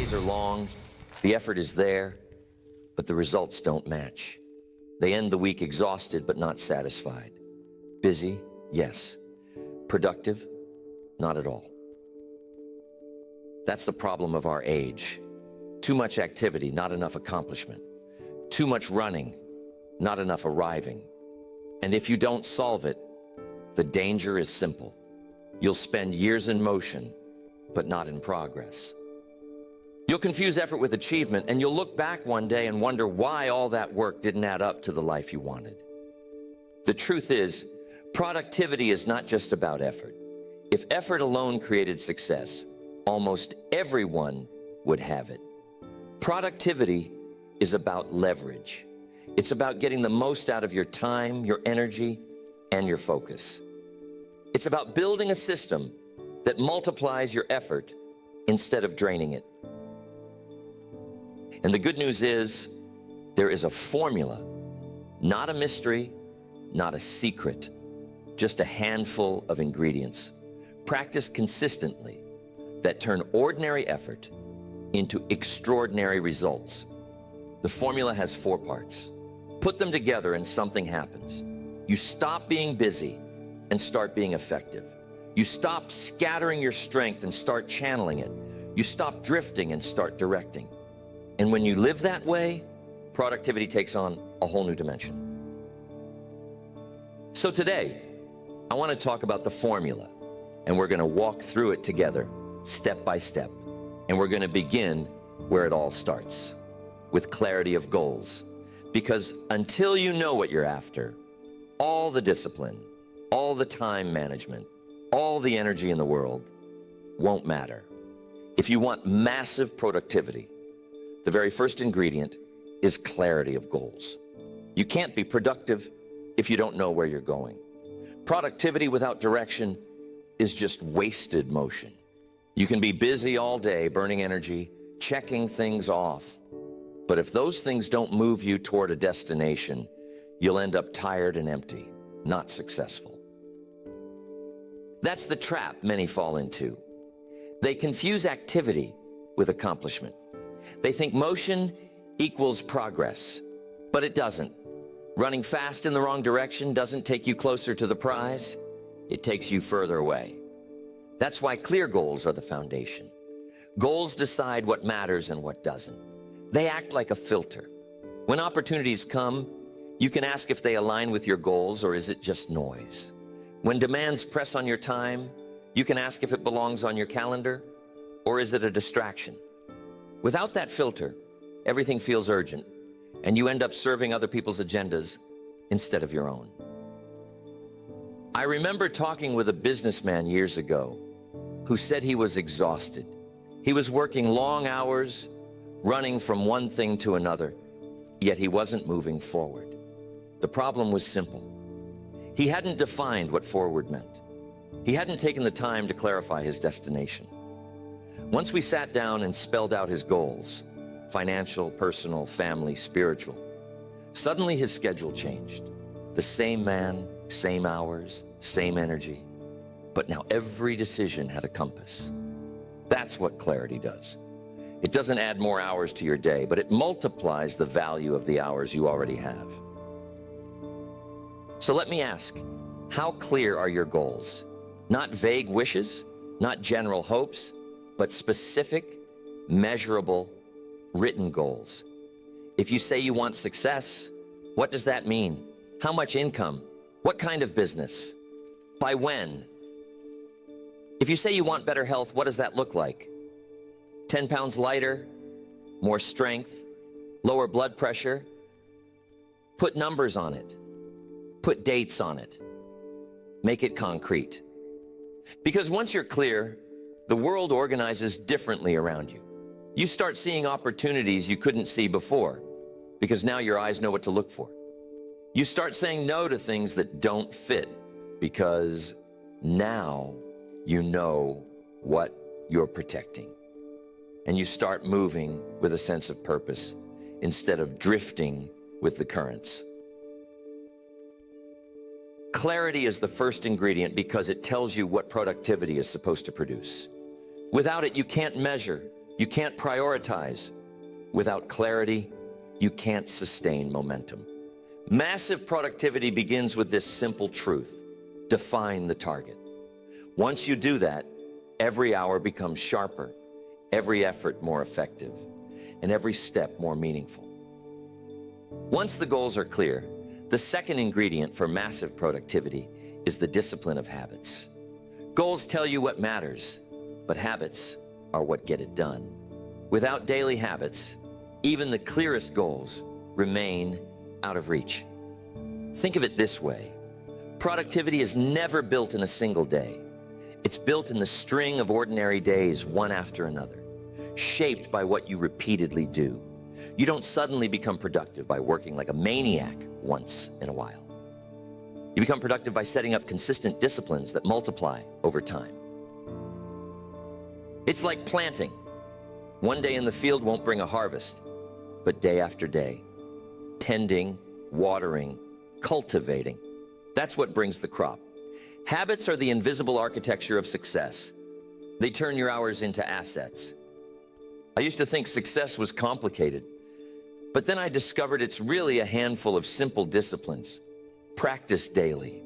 days are long, the effort is there, but the results don't match. They end the week exhausted but not satisfied. Busy, yes. Productive, not at all. That's the problem of our age. Too much activity, not enough accomplishment. Too much running, not enough arriving. And if you don't solve it, the danger is simple. You'll spend years in motion, but not in progress. You'll confuse effort with achievement, and you'll look back one day and wonder why all that work didn't add up to the life you wanted. The truth is, productivity is not just about effort. If effort alone created success, almost everyone would have it. Productivity is about leverage. It's about getting the most out of your time, your energy, and your focus. It's about building a system that multiplies your effort instead of draining it. And the good news is, there is a formula, not a mystery, not a secret, just a handful of ingredients, practiced consistently, that turn ordinary effort into extraordinary results. The formula has 4 parts. Put them together and something happens. You stop being busy and start being effective. You stop scattering your strength and start channeling it. You stop drifting and start directing. And when you live that way, productivity takes on a whole new dimension. So today, I want to talk about the formula, and we're going to walk through it together, step by step. And we're going to begin where it all starts, with clarity of goals. Because until you know what you're after, all the discipline, all the time management, all the energy in the world won't matter. If you want massive productivity, the very first ingredient is clarity of goals. You can't be productive if you don't know where you're going. Productivity without direction is just wasted motion. You can be busy all day, burning energy, checking things off. But if those things don't move you toward a destination, you'll end up tired and empty, not successful. That's the trap many fall into. They confuse activity with accomplishment. They think motion equals progress, but it doesn't. Running fast in the wrong direction doesn't take you closer to the prize. It takes you further away. That's why clear goals are the foundation. Goals decide what matters and what doesn't. They act like a filter. When opportunities come, you can ask if they align with your goals or is it just noise. When demands press on your time, you can ask if it belongs on your calendar or is it a distraction. Without that filter, everything feels urgent and you end up serving other people's agendas instead of your own. I remember talking with a businessman years ago who said he was exhausted. He was working long hours, running from one thing to another, yet he wasn't moving forward. The problem was simple. He hadn't defined what forward meant. He hadn't taken the time to clarify his destination. Once we sat down and spelled out his goals, financial, personal, family, spiritual, suddenly his schedule changed. The same man, same hours, same energy, but now every decision had a compass. That's what clarity does. It doesn't add more hours to your day, but it multiplies the value of the hours you already have. So let me ask, how clear are your goals? Not vague wishes, not general hopes, but specific, measurable, written goals. If you say you want success, what does that mean? How much income? What kind of business? By when? If you say you want better health, what does that look like? 10 pounds lighter, more strength, lower blood pressure? Put numbers on it. Put dates on it. Make it concrete. Because once you're clear, the world organizes differently around you. You start seeing opportunities you couldn't see before, because now your eyes know what to look for. You start saying no to things that don't fit, because now you know what you're protecting. And you start moving with a sense of purpose instead of drifting with the currents. Clarity is the first ingredient because it tells you what productivity is supposed to produce. Without it, you can't measure, You can't prioritize. Without clarity, you can't sustain momentum. Massive productivity begins with this simple truth: define the target. Once you do that, every hour becomes sharper, every effort more effective, and every step more meaningful. Once the goals are clear, the second ingredient for massive productivity is the discipline of habits. Goals tell you what matters, but habits are what get it done. Without daily habits, even the clearest goals remain out of reach. Think of it this way: productivity is never built in a single day. It's built in the string of ordinary days, one after another, shaped by what you repeatedly do. You don't suddenly become productive by working like a maniac once in a while. You become productive by setting up consistent disciplines that multiply over time. It's like planting. One day in the field won't bring a harvest, but day after day, tending, watering, cultivating, that's what brings the crop. Habits are the invisible architecture of success. They turn your hours into assets. I used to think success was complicated, but then I discovered it's really a handful of simple disciplines. Practice daily,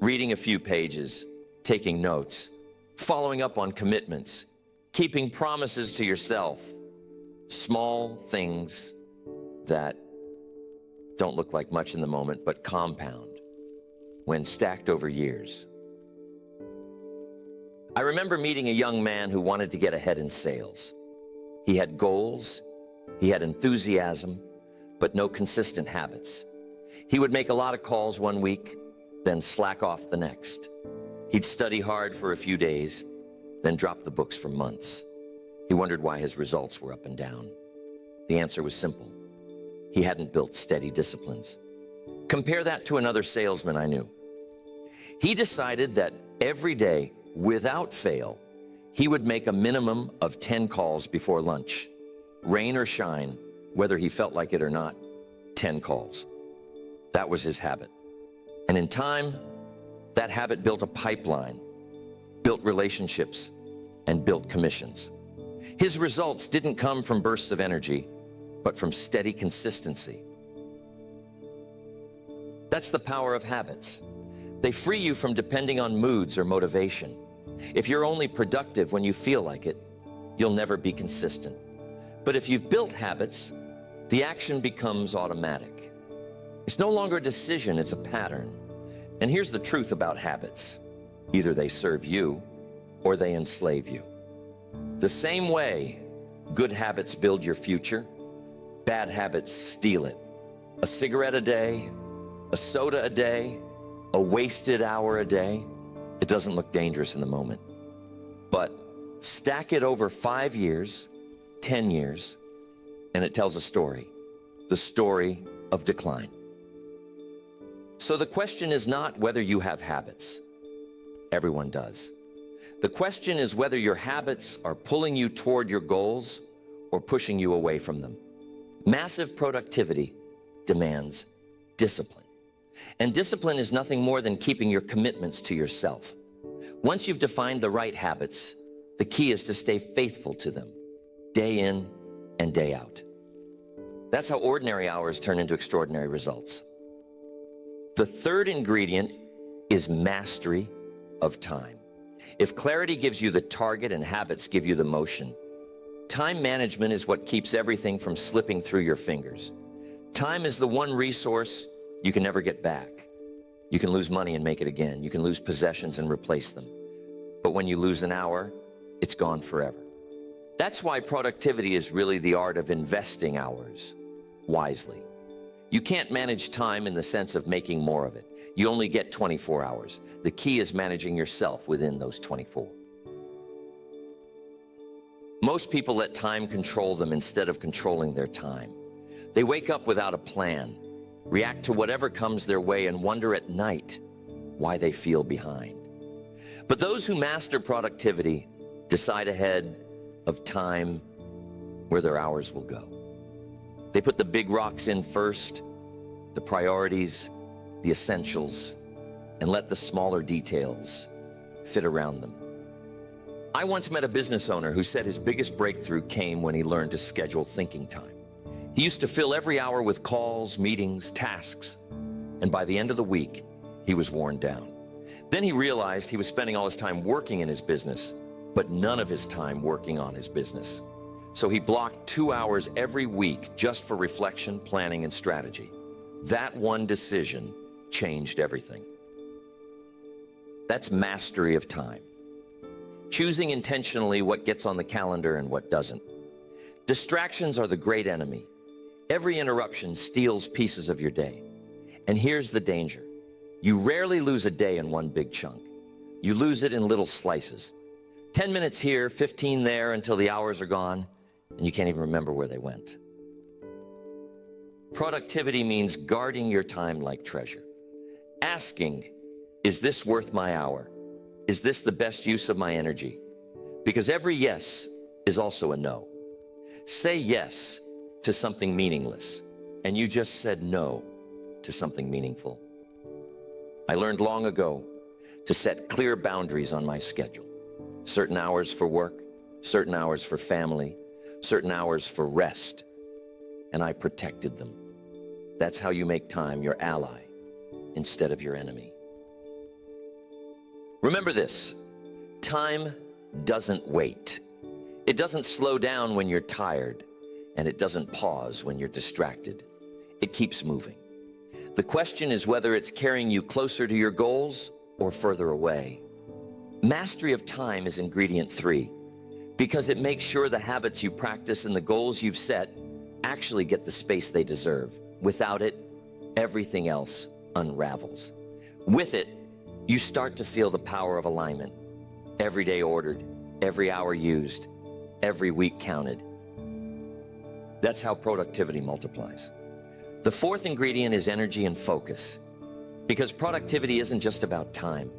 reading a few pages, taking notes, following up on commitments, keeping promises to yourself. Small things that don't look like much in the moment, but compound when stacked over years. I remember meeting a young man who wanted to get ahead in sales. He had goals, he had enthusiasm, but no consistent habits. He would make a lot of calls one week, then slack off the next. He'd study hard for a few days, then drop the books for months. He wondered why his results were up and down. The answer was simple: he hadn't built steady disciplines. Compare that to another salesman I knew. He decided that every day, without fail, he would make a minimum of 10 calls before lunch. Rain or shine, whether he felt like it or not, 10 calls. That was his habit. And in time, that habit built a pipeline, built relationships, and built commissions. His results didn't come from bursts of energy, but from steady consistency. That's the power of habits. They free you from depending on moods or motivation. If you're only productive when you feel like it, you'll never be consistent. But if you've built habits, the action becomes automatic. It's no longer a decision, it's a pattern. And here's the truth about habits: either they serve you or they enslave you. The same way good habits build your future, bad habits steal it. A cigarette a day, a soda a day, a wasted hour a day. It doesn't look dangerous in the moment. But stack it over 5 years, 10 years, and it tells a story. The story of decline. So the question is not whether you have habits. Everyone does. The question is whether your habits are pulling you toward your goals or pushing you away from them. Massive productivity demands discipline. And discipline is nothing more than keeping your commitments to yourself. Once you've defined the right habits, the key is to stay faithful to them, day in and day out. That's how ordinary hours turn into extraordinary results. The third ingredient is mastery of time. If clarity gives you the target and habits give you the motion, time management is what keeps everything from slipping through your fingers. Time is the one resource you can never get back. You can lose money and make it again. You can lose possessions and replace them. But when you lose an hour, it's gone forever. That's why productivity is really the art of investing hours wisely. You can't manage time in the sense of making more of it. You only get 24 hours. The key is managing yourself within those 24. Most people let time control them instead of controlling their time. They wake up without a plan, react to whatever comes their way, and wonder at night why they feel behind. But those who master productivity decide ahead of time where their hours will go. They put the big rocks in first, the priorities, the essentials, and let the smaller details fit around them. I once met a business owner who said his biggest breakthrough came when he learned to schedule thinking time. He used to fill every hour with calls, meetings, tasks, and by the end of the week, he was worn down. Then he realized he was spending all his time working in his business, but none of his time working on his business. So he blocked 2 hours every week just for reflection, planning, and strategy. That one decision changed everything. That's mastery of time. Choosing intentionally what gets on the calendar and what doesn't. Distractions are the great enemy. Every interruption steals pieces of your day. And here's the danger. You rarely lose a day in one big chunk. You lose it in little slices. 10 minutes here, 15 there, until the hours are gone, and you can't even remember where they went. Productivity means guarding your time like treasure. Asking, is this worth my hour? Is this the best use of my energy? Because every yes is also a no. Say yes to something meaningless, and you just said no to something meaningful. I learned long ago to set clear boundaries on my schedule. Certain hours for work, certain hours for family, certain hours for rest, and I protected them. That's how you make time your ally instead of your enemy. Remember this, time doesn't wait. It doesn't slow down when you're tired, and it doesn't pause when you're distracted. It keeps moving. The question is whether it's carrying you closer to your goals or further away. Mastery of time is ingredient 3, because it makes sure the habits you practice and the goals you've set actually get the space they deserve. Without it, everything else unravels. With it, you start to feel the power of alignment. Every day ordered, every hour used, every week counted. That's how productivity multiplies. The 4th ingredient is energy and focus, because productivity isn't just about time.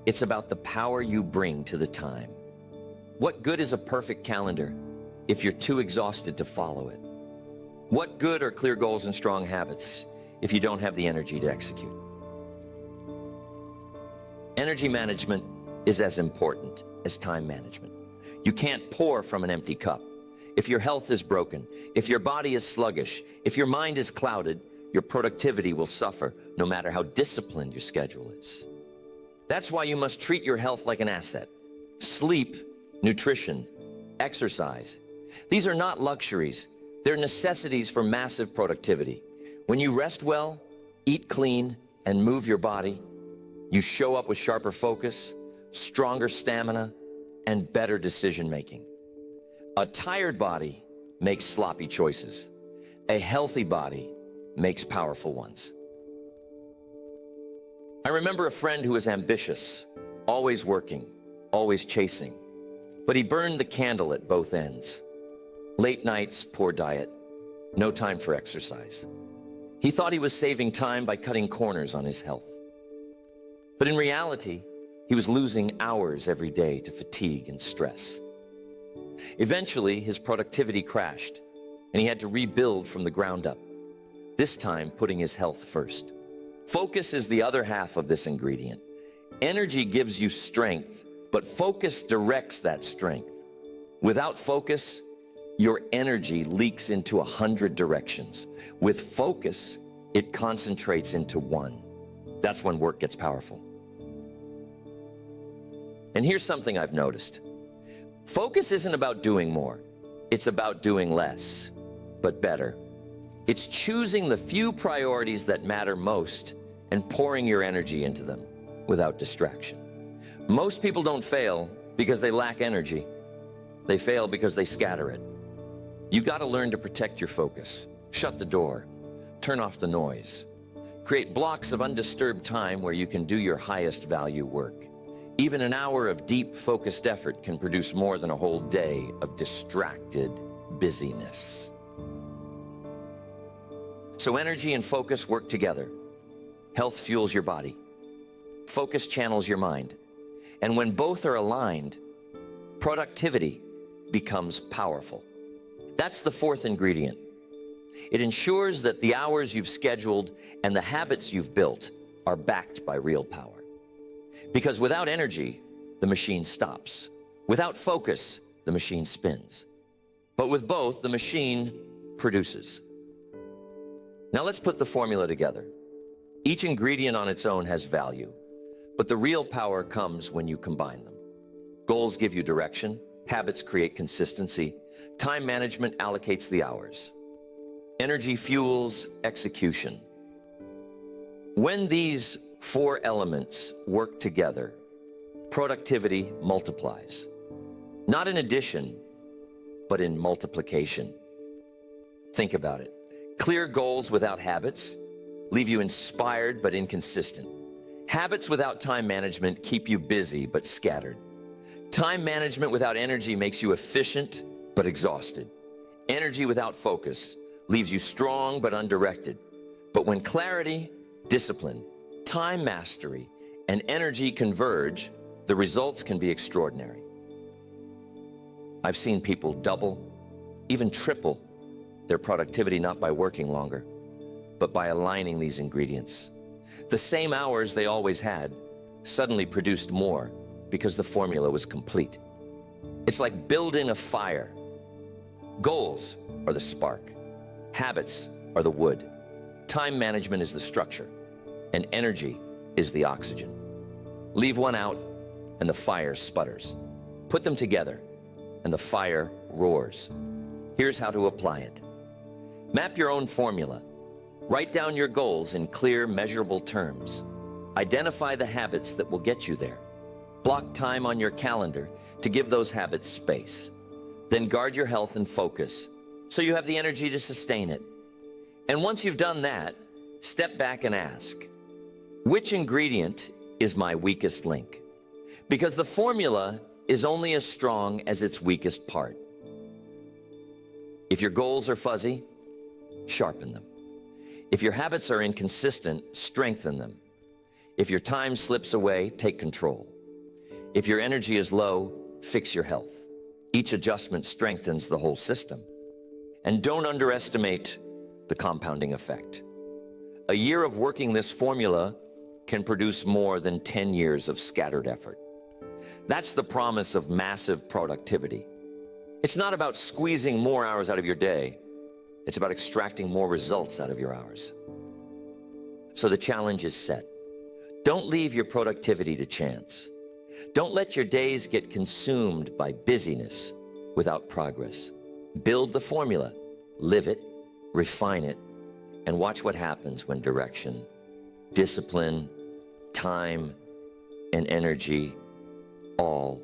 It's about the power you bring to the time. What good is a perfect calendar if you're too exhausted to follow it? What good are clear goals and strong habits if you don't have the energy to execute? Energy management is as important as time management. You can't pour from an empty cup. If your health is broken, if your body is sluggish, if your mind is clouded, your productivity will suffer, no matter how disciplined your schedule is. That's why you must treat your health like an asset. Sleep, nutrition, exercise. These are not luxuries. They're necessities for massive productivity. When you rest well, eat clean, and move your body, you show up with sharper focus, stronger stamina, and better decision-making. A tired body makes sloppy choices. A healthy body makes powerful ones. I remember a friend who was ambitious, always working, always chasing, but he burned the candle at both ends. Late nights, poor diet, no time for exercise. He thought he was saving time by cutting corners on his health. But in reality, he was losing hours every day to fatigue and stress. Eventually, his productivity crashed, and he had to rebuild from the ground up, this time putting his health first. Focus is the other half of this ingredient. Energy gives you strength, but focus directs that strength. Without focus, your energy leaks into 100 directions. With focus, it concentrates into one. That's when work gets powerful. And here's something I've noticed. Focus isn't about doing more. It's about doing less, but better. It's choosing the few priorities that matter most and pouring your energy into them without distraction. Most people don't fail because they lack energy. They fail because they scatter it. You got to learn to protect your focus. Shut the door. Turn off the noise. Create blocks of undisturbed time where you can do your highest value work. Even an hour of deep, focused effort can produce more than a whole day of distracted busyness. So energy and focus work together. Health fuels your body. Focus channels your mind. And when both are aligned, productivity becomes powerful. That's the 4th ingredient. It ensures that the hours you've scheduled and the habits you've built are backed by real power. Because without energy, the machine stops. Without focus, the machine spins. But with both, the machine produces. Now let's put the formula together. Each ingredient on its own has value, but the real power comes when you combine them. Goals give you direction, habits create consistency, time management allocates the hours. Energy fuels execution. When these four elements work together, productivity multiplies. Not in addition, but in multiplication. Think about it. Clear goals without habits leave you inspired but inconsistent. Habits without time management keep you busy but scattered. Time management without energy makes you efficient but exhausted. Energy without focus leaves you strong but undirected. But when clarity, discipline, time mastery, and energy converge, the results can be extraordinary. I've seen people double, even triple their productivity not by working longer, but by aligning these ingredients. The same hours they always had suddenly produced more because the formula was complete. It's like building a fire. Goals are the spark. Habits are the wood. Time management is the structure. And energy is the oxygen. Leave one out and the fire sputters. Put them together and the fire roars. Here's how to apply it. Map your own formula. Write down your goals in clear, measurable terms. Identify the habits that will get you there. Block time on your calendar to give those habits space. Then guard your health and focus so you have the energy to sustain it. And once you've done that, step back and ask, which ingredient is my weakest link? Because the formula is only as strong as its weakest part. If your goals are fuzzy, sharpen them. If your habits are inconsistent, strengthen them. If your time slips away, take control. If your energy is low, fix your health. Each adjustment strengthens the whole system. And don't underestimate the compounding effect. A year of working this formula can produce more than 10 years of scattered effort. That's the promise of massive productivity. It's not about squeezing more hours out of your day. It's about extracting more results out of your hours. So the challenge is set. Don't leave your productivity to chance. Don't let your days get consumed by busyness without progress. Build the formula, live it, refine it, and watch what happens when direction, discipline, time, and energy all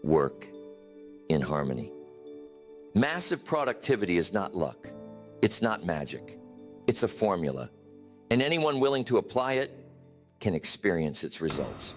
work in harmony. Massive productivity is not luck. It's not magic. It's a formula. And anyone willing to apply it can experience its results.